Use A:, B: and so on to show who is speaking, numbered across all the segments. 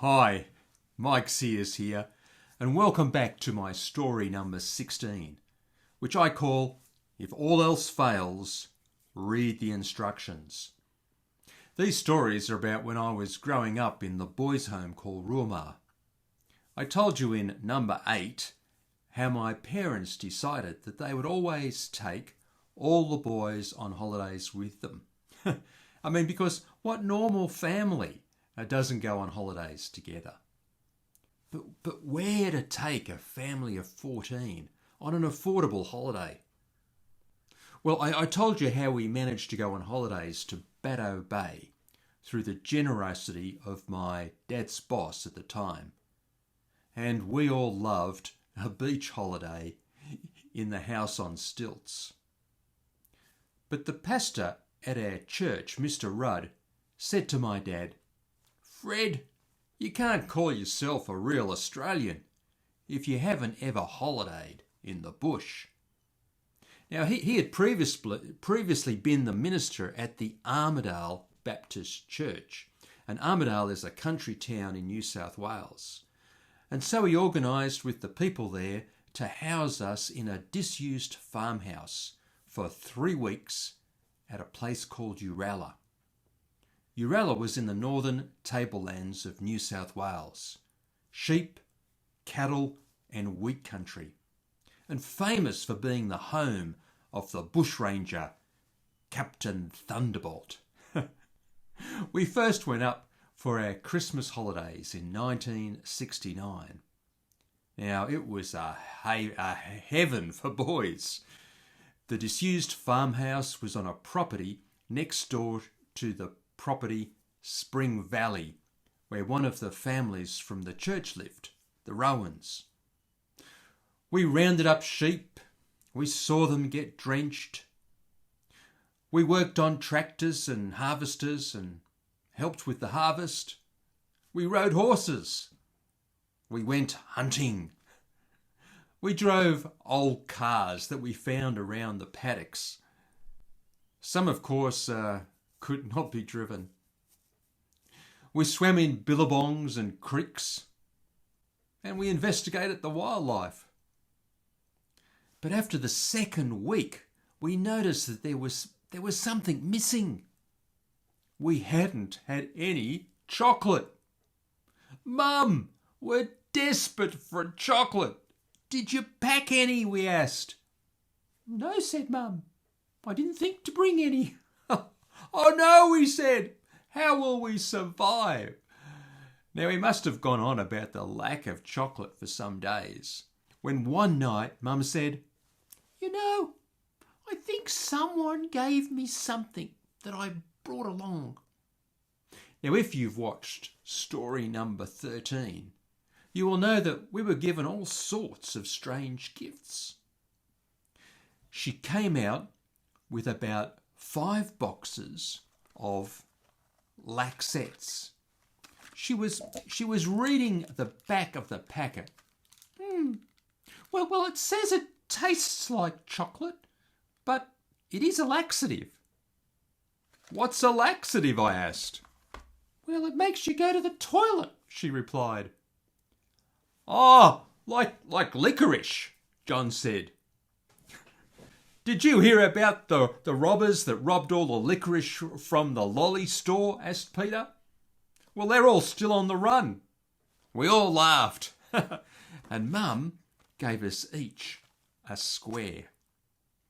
A: Hi, Mike Sears here, and welcome back to my story number 16, which I call, If All Else Fails, Read the Instructions. These stories are about when I was growing up in the boys' home called Ruhamah. I told you in number 8 how my parents decided that they would always take all the boys on holidays with them. Because what normal family doesn't go on holidays together? But where to take a family of 14 on an affordable holiday? Well, I told you how we managed to go on holidays to Baddo Bay through the generosity of my dad's boss at the time. And we all loved a beach holiday in the house on stilts. But the pastor at our church, Mr. Rudd, said to my dad, "Fred, you can't call yourself a real Australian if you haven't ever holidayed in the bush." Now, he had previously been the minister at the Armadale Baptist Church, and Armadale is a country town in New South Wales. And so he organised with the people there to house us in a disused farmhouse for 3 weeks at a place called Uralla. Uralla was in the northern tablelands of New South Wales, sheep, cattle and wheat country, and famous for being the home of the bushranger Captain Thunderbolt. We first went up for our Christmas holidays in 1969. Now, it was a heaven for boys. The disused farmhouse was on a property next door to the property Spring Valley, where one of the families from the church lived, the Rowans. We rounded up sheep. We saw them get drenched. We worked on tractors and harvesters and helped with the harvest. We rode horses. We went hunting. We drove old cars that we found around the paddocks. Some, of course, could not be driven. We swam in billabongs and creeks, and we investigated the wildlife. But after the second week, we noticed that there was something missing. We hadn't had any chocolate. "Mum, we're desperate for chocolate. Did you pack any?" we asked. "No," said Mum. "I didn't think to bring any." "Oh no," we said. "How will we survive?" Now, he must have gone on about the lack of chocolate for some days, when one night Mum said, "You know, I think someone gave me something that I brought along." Now, if you've watched story number 13, you will know that we were given all sorts of strange gifts. She came out with about 5 boxes of laxets. She was reading the back of the packet. Well, it says it tastes like chocolate, but it is a laxative." "What's a laxative?" I asked. "Well, it makes you go to the toilet," she replied. "Oh, like licorice," John said. "Did you hear about the robbers that robbed all the licorice from the lolly store?" asked Peter. "Well, they're all still on the run." We all laughed. And Mum gave us each a square.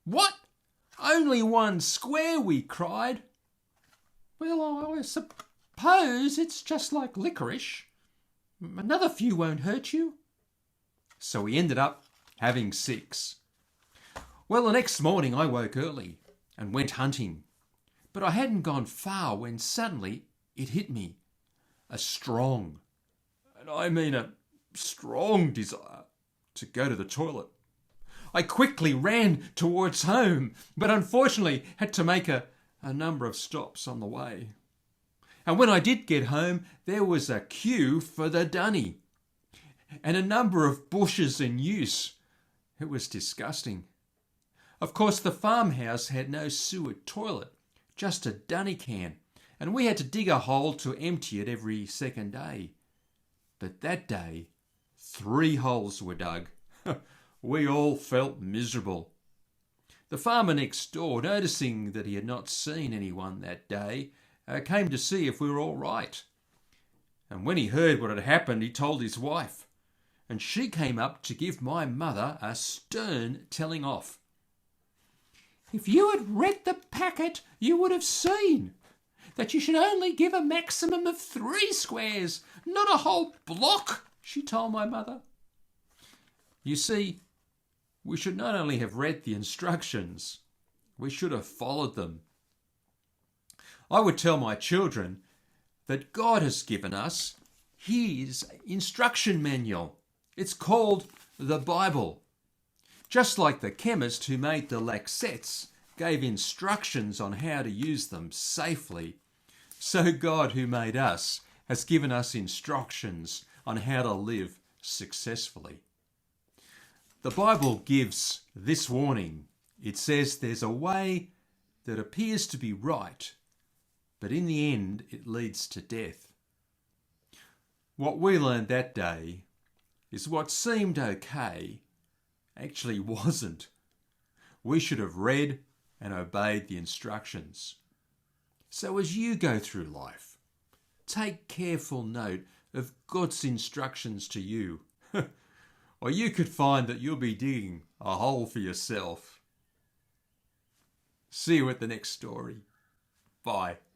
A: "What? Only 1 square?" we cried. "Well, I suppose it's just like licorice. Another few won't hurt you." So we ended up having 6. Well, the next morning I woke early and went hunting. But I hadn't gone far when suddenly it hit me. A strong, and I mean a strong desire to go to the toilet. I quickly ran towards home, but unfortunately had to make a number of stops on the way. And when I did get home, there was a queue for the dunny and a number of bushes in use. It was disgusting. Of course, the farmhouse had no sewer toilet, just a dunny can, and we had to dig a hole to empty it every second day. But that day, 3 holes were dug. We all felt miserable. The farmer next door, noticing that he had not seen anyone that day, came to see if we were all right. And when he heard what had happened, he told his wife, and she came up to give my mother a stern telling off. "If you had read the packet, you would have seen that you should only give a maximum of 3 squares, not a whole block," she told my mother. You see, we should not only have read the instructions, we should have followed them. I would tell my children that God has given us His instruction manual. It's called the Bible. Just like the chemist who made the laxets gave instructions on how to use them safely, so God who made us has given us instructions on how to live successfully. The Bible gives this warning. It says there's a way that appears to be right, but in the end it leads to death. What we learned that day is what seemed okay actually wasn't. We should have read and obeyed the instructions. So as you go through life, take careful note of God's instructions to you. Or you could find that you'll be digging a hole for yourself. See you at the next story. Bye.